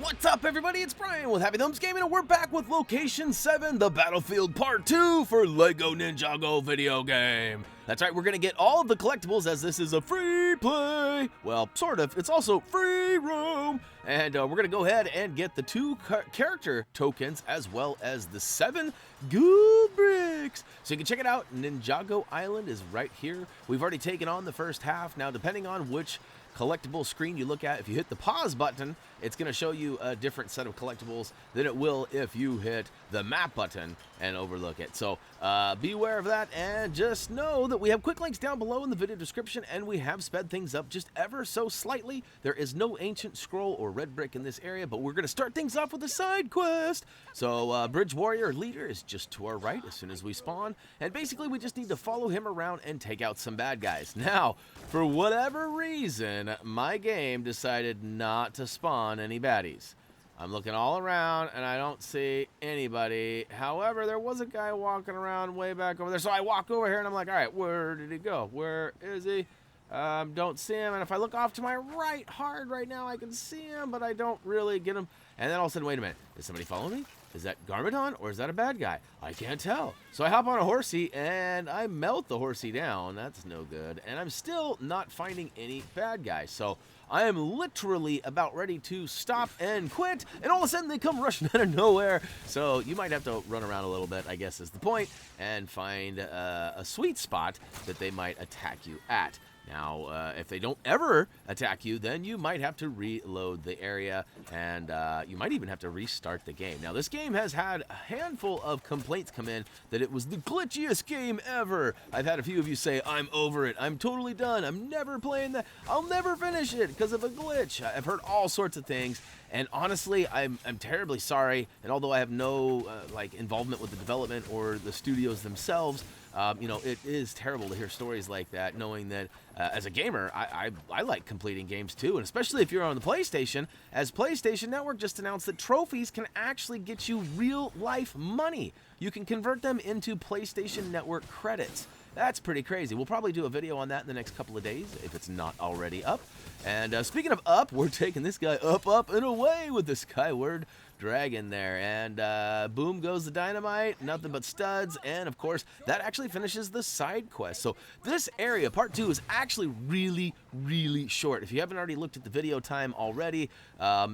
What's up, everybody? It's Brian with HappyThumbsGaming, and we're back with Location 7, the Battlefield Part 2 for LEGO Ninjago video game. That's right, we're going to get all of the collectibles as this is a free play. Well, sort of. It's also free roam. And we're going to go ahead and get the 2 character tokens as well as the 7 gold bricks. So you can check it out. Ninjago Island is right here. We've already taken on the first half. Now, depending on which collectible screen you look at, if you hit the pause button, it's going to show you a different set of collectibles than it will if you hit the map button and overlook it. So be aware of that, and just know that we have quick links down below in the video description, and we have sped things up just ever so slightly. There is no ancient scroll or red brick in this area, but we're going to start things off with a side quest. So Bridge Warrior Leader is just to our right as soon as we spawn, and basically we just need to follow him around and take out some bad guys. Now, for whatever reason, my game decided not to spawn any baddies. I'm looking all around and I don't see anybody. However, there was a guy walking around way back over there. So I walk over here and I'm like, all right, where did he go? Where is he? Don't see him. And if I look off to my right hard right now, I can see him, but I don't really get him. And then all of a sudden, wait a minute. Is somebody following me? Is that Garmadon or is that a bad guy? I can't tell. So I hop on a horsey and I melt the horsey down. That's no good. And I'm still not finding any bad guys. So I am literally about ready to stop and quit. And all of a sudden they come rushing out of nowhere. So you might have to run around a little bit, I guess is the point, and find a sweet spot that they might attack you at. Now, if they don't ever attack you, then you might have to reload the area, and you might even have to restart the game. Now, this game has had a handful of complaints come in that it was the glitchiest game ever. I've had a few of you say, I'm over it. I'm totally done. I'm never playing that. I'll never finish it because of a glitch. I've heard all sorts of things, and honestly, I'm terribly sorry. And although I have no involvement with the development or the studios themselves, you know, it is terrible to hear stories like that, knowing that as a gamer, I like completing games too, and especially if you're on the PlayStation, as PlayStation Network just announced that trophies can actually get you real-life money. You can convert them into PlayStation Network credits. That's pretty crazy. We'll probably do a video on that in the next couple of days, if it's not already up. And speaking of up, we're taking this guy up, and away with the Skyward Dragon there, and boom goes the dynamite, nothing but studs, and of course that actually finishes the side quest. So this area, part 2, is actually really short. If you haven't already looked at the video time already,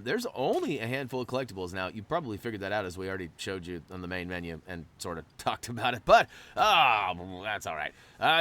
there's only a handful of collectibles. Now, you probably figured that out as we already showed you on the main menu and sort of talked about it, but that's all right.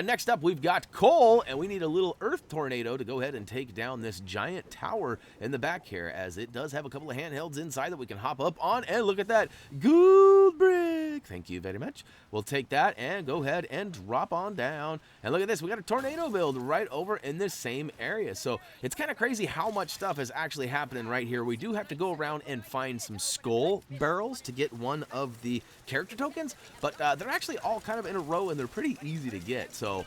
Next up, we've got coal, and we need a little earth tornado to go ahead and take down this giant tower in the back here, as it does have a couple of handhelds inside that we can hop up on, and look at that gold brick. Thank you very much. We'll take that and go ahead and drop on down, and look at this. We got a tornado build right over in this same area. So it's kind of crazy how much stuff is actually happening right here. We do have to go around and find some skull barrels to get one of the character tokens, but they're actually all kind of in a row and they're pretty easy to get. So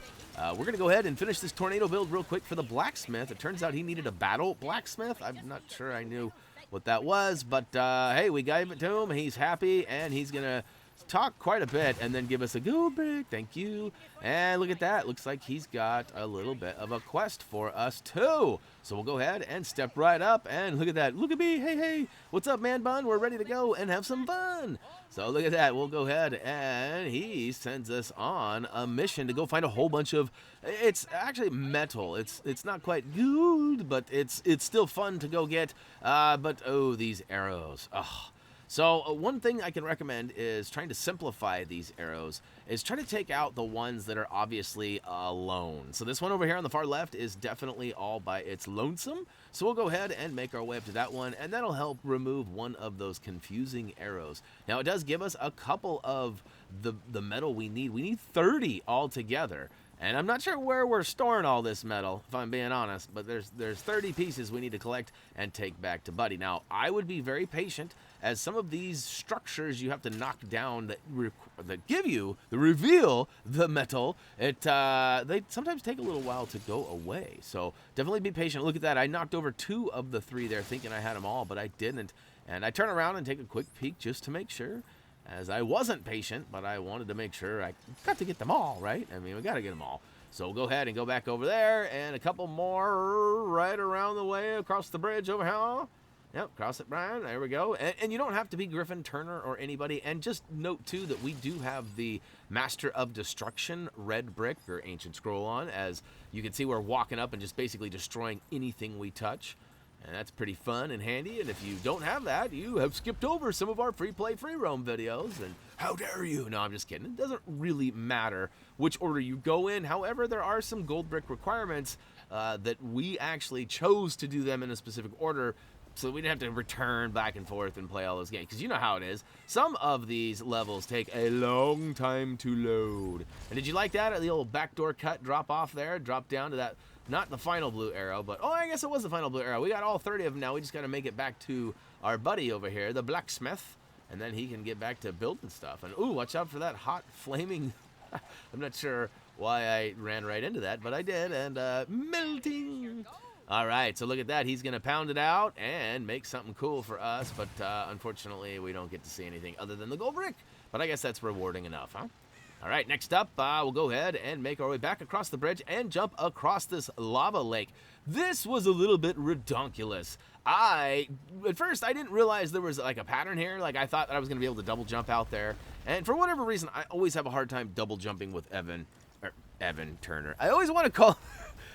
we're gonna go ahead and finish this tornado build real quick for the blacksmith. It turns out he needed a battle blacksmith. I'm not sure I knew what that was, but hey, we gave it to him. He's happy, and he's gonna talk quite a bit and then give us a gold brick. Thank you. And look at that. Looks like he's got a little bit of a quest for us too. So we'll go ahead and step right up, and look at that. Look at me. Hey, what's up, man bun? We're ready to go and have some fun. So look at that. We'll go ahead, and he sends us on a mission to go find a whole bunch of, it's actually metal. It's not quite gold, but it's still fun to go get. But oh, these arrows. Ugh. So one thing I can recommend is trying to simplify these arrows, is try to take out the ones that are obviously alone. So this one over here on the far left is definitely all by its lonesome. So we'll go ahead and make our way up to that one, and that'll help remove one of those confusing arrows. Now it does give us a couple of the metal we need. We need 30 altogether. And I'm not sure where we're storing all this metal, if I'm being honest, but there's 30 pieces we need to collect and take back to Buddy. Now, I would be very patient, as some of these structures you have to knock down that give you, that reveal the metal, they sometimes take a little while to go away. So definitely be patient. Look at that. I knocked over 2 of the 3 there thinking I had them all, but I didn't. And I turn around and take a quick peek just to make sure, as I wasn't patient, but I wanted to make sure I got to get them all, right? I mean, we got to get them all. So we'll go ahead and go back over there, and a couple more right around the way across the bridge over here. Yep, cross it, Brian. There we go. And you don't have to be Griffin Turner or anybody. And just note, too, that we do have the Master of Destruction red brick or ancient scroll on. As you can see, we're walking up and just basically destroying anything we touch. And that's pretty fun and handy. And if you don't have that, you have skipped over some of our free play, free roam videos. And how dare you? No, I'm just kidding. It doesn't really matter which order you go in. However, there are some gold brick requirements that we actually chose to do them in a specific order, so we didn't have to return back and forth and play all those games. Because you know how it is. Some of these levels take a long time to load. And did you like that? The old backdoor cut drop off there? Drop down to that, not the final blue arrow, but, oh, I guess it was the final blue arrow. We got all 30 of them now. We just got to make it back to our buddy over here, the Blacksmith. And then he can get back to building stuff. And, ooh, watch out for that hot, flaming... I'm not sure why I ran right into that, but I did. And, melting... All right, so look at that. He's going to pound it out and make something cool for us, but unfortunately, we don't get to see anything other than the gold brick. But I guess that's rewarding enough, huh? All right, next up, we'll go ahead and make our way back across the bridge and jump across this lava lake. This was a little bit redonkulous. At first, I didn't realize there was like a pattern here. Like, I thought that I was going to be able to double jump out there. And for whatever reason, I always have a hard time double jumping with Evan Turner. I always want to call...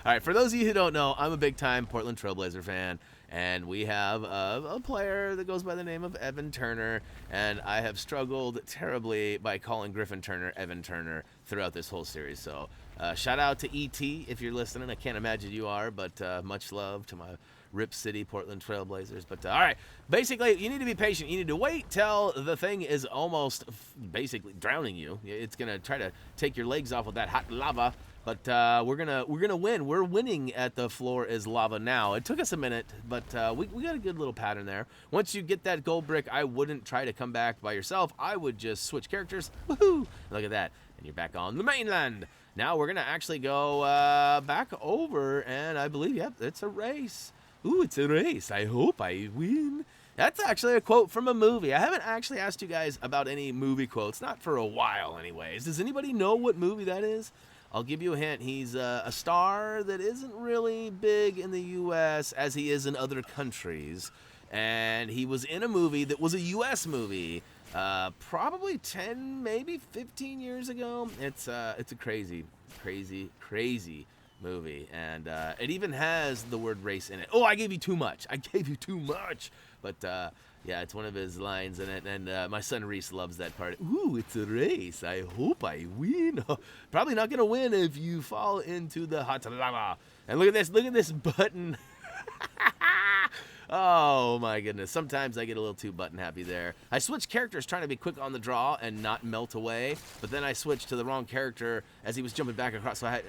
All right, for those of you who don't know, I'm a big-time Portland Trailblazer fan, and we have a player that goes by the name of Evan Turner, and I have struggled terribly by calling Griffin Turner Evan Turner throughout this whole series. So shout out to E.T. if you're listening. I can't imagine you are, but much love to my Rip City Portland Trailblazers. But all right, basically, you need to be patient. You need to wait till the thing is almost basically drowning you. It's going to try to take your legs off with that hot lava. But we're gonna win. We're winning at the floor is lava now. It took us a minute, but we got a good little pattern there. Once you get that gold brick, I wouldn't try to come back by yourself. I would just switch characters. Woohoo! Look at that, and you're back on the mainland. Now we're gonna actually go back over, and I believe, yep, it's a race. Ooh, it's a race. I hope I win. That's actually a quote from a movie. I haven't actually asked you guys about any movie quotes, not for a while anyways. Does anybody know what movie that is? I'll give you a hint. He's a star that isn't really big in the U.S. as he is in other countries. And he was in a movie that was a U.S. movie probably 10, maybe 15 years ago. It's a crazy, crazy, crazy movie. And it even has the word race in it. Oh, I gave you too much. I gave you too much. But... yeah, it's one of his lines in it, and my son Reese loves that part. Ooh, it's a race. I hope I win. Probably not going to win if you fall into the hot lava. And look at this button. Oh, my goodness. Sometimes I get a little too button happy there. I switched characters trying to be quick on the draw and not melt away, but then I switched to the wrong character as he was jumping back across. So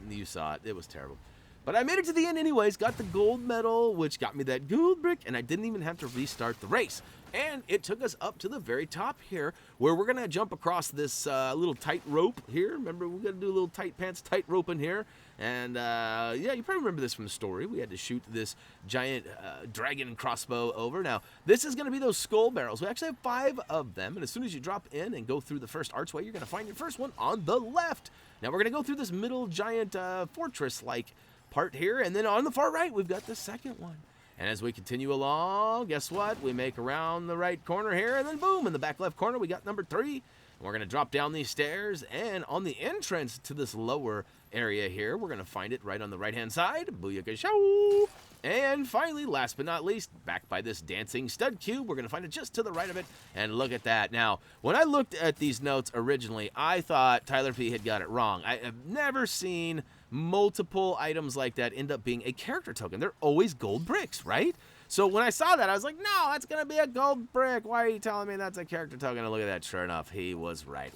you saw it. It was terrible. But I made it to the end anyways, got the gold medal, which got me that gold brick, and I didn't even have to restart the race. And it took us up to the very top here, where we're going to jump across this little tight rope here. Remember, we're going to do a little tight pants, tight rope in here. And, yeah, you probably remember this from the story. We had to shoot this giant dragon crossbow over. Now, this is going to be those skull barrels. We actually have 5 of them, and as soon as you drop in and go through the first archway, you're going to find your first one on the left. Now, we're going to go through this middle giant fortress-like part here, and then on the far right we've got the second one. And as we continue along, guess what? We make around the right corner here, and then boom, in the back left corner we got number 3. And we're going to drop down these stairs, and on the entrance to this lower area here, we're going to find it right on the right hand side. Booyaka shoo! And finally, last but not least, back by this dancing stud cube, we're going to find it just to the right of it, and look at that. Now, when I looked at these notes originally, I thought Tyler P had got it wrong. I have never seen multiple items like that end up being a character token. They're always gold bricks, right? So when I saw that, I was like, no, that's going to be a gold brick. Why are you telling me that's a character token? And look at that. Sure enough, he was right.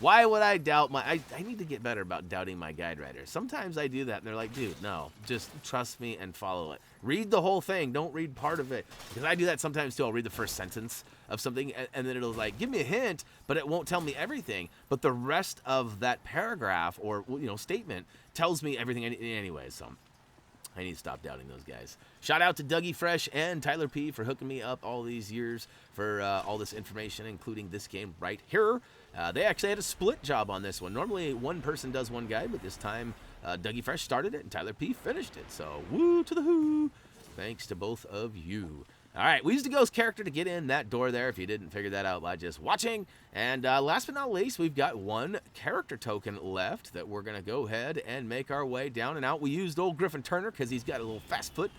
Why would I doubt my... I need to get better about doubting my guide writers. Sometimes I do that, and they're like, dude, no, just trust me and follow it. Read the whole thing. Don't read part of it. Because I do that sometimes, too. I'll read the first sentence of something, and then it'll, like, give me a hint, but it won't tell me everything. But the rest of that paragraph or, statement tells me everything anyway, so... I need to stop doubting those guys. Shout out to Dougie Fresh and Tyler P for hooking me up all these years for all this information, including this game right here. They actually had a split job on this one. Normally, one person does one guide, but this time Dougie Fresh started it and Tyler P finished it. So, woo to the who. Thanks to both of you. All right, we used a ghost character to get in that door there, if you didn't figure that out by just watching. And last but not least, we've got one character token left that we're going to go ahead and make our way down and out. We used old Griffin Turner because he's got a little fast foot.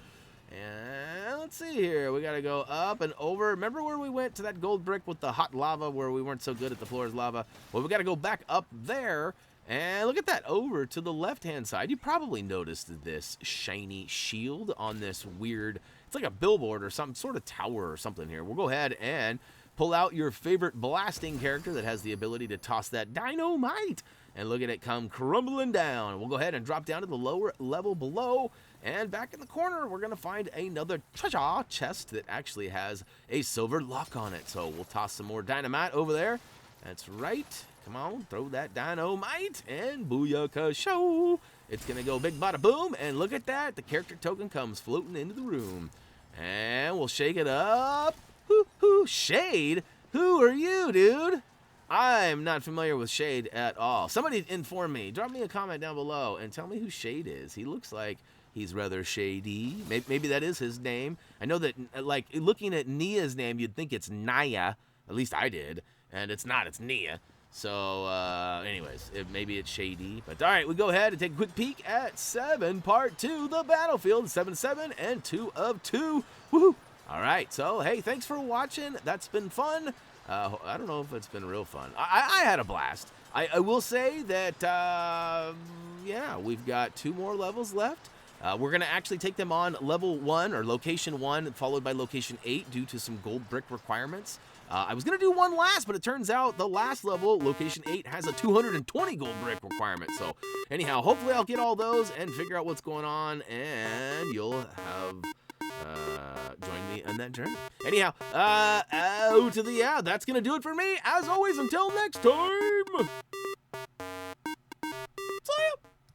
And let's see here. We got to go up and over. Remember where we went to that gold brick with the hot lava where we weren't so good at the floor's lava? Well, we got to go back up there. And look at that, over to the left-hand side. You probably noticed this shiny shield on this weird, it's like a billboard or some sort of tower or something here. We'll go ahead and pull out your favorite blasting character that has the ability to toss that dynamite. And look at it come crumbling down. We'll go ahead and drop down to the lower level below. And back in the corner, we're going to find another treasure chest that actually has a silver lock on it. So we'll toss some more dynamite over there. That's right. Come on, throw that dynamite, and booyaka show. It's going to go big bada boom, and look at that. The character token comes floating into the room. And we'll shake it up. Hoo, Shade? Who are you, dude? I'm not familiar with Shade at all. Somebody inform me. Drop me a comment down below and tell me who Shade is. He looks like he's rather shady. Maybe that is his name. I know that, like, looking at Nia's name, you'd think it's Naya. At least I did. And it's not. It's Nia. So, anyways, maybe it's shady. But, all right, we go ahead and take a quick peek at 7 Part 2, the Battlefield, 7-7 and 2 of 2. Woohoo! All right, so, hey, thanks for watching. That's been fun. I don't know if it's been real fun. I had a blast. I will say that, yeah, we've got 2 more levels left. We're going to actually take them on level 1 or location 1, followed by location 8 due to some gold brick requirements. I was going to do one last, but it turns out the last level, location 8, has a 220 gold brick requirement. So anyhow, hopefully I'll get all those and figure out what's going on, and you'll have joined me on that journey. Anyhow, that's going to do it for me. As always, until next time.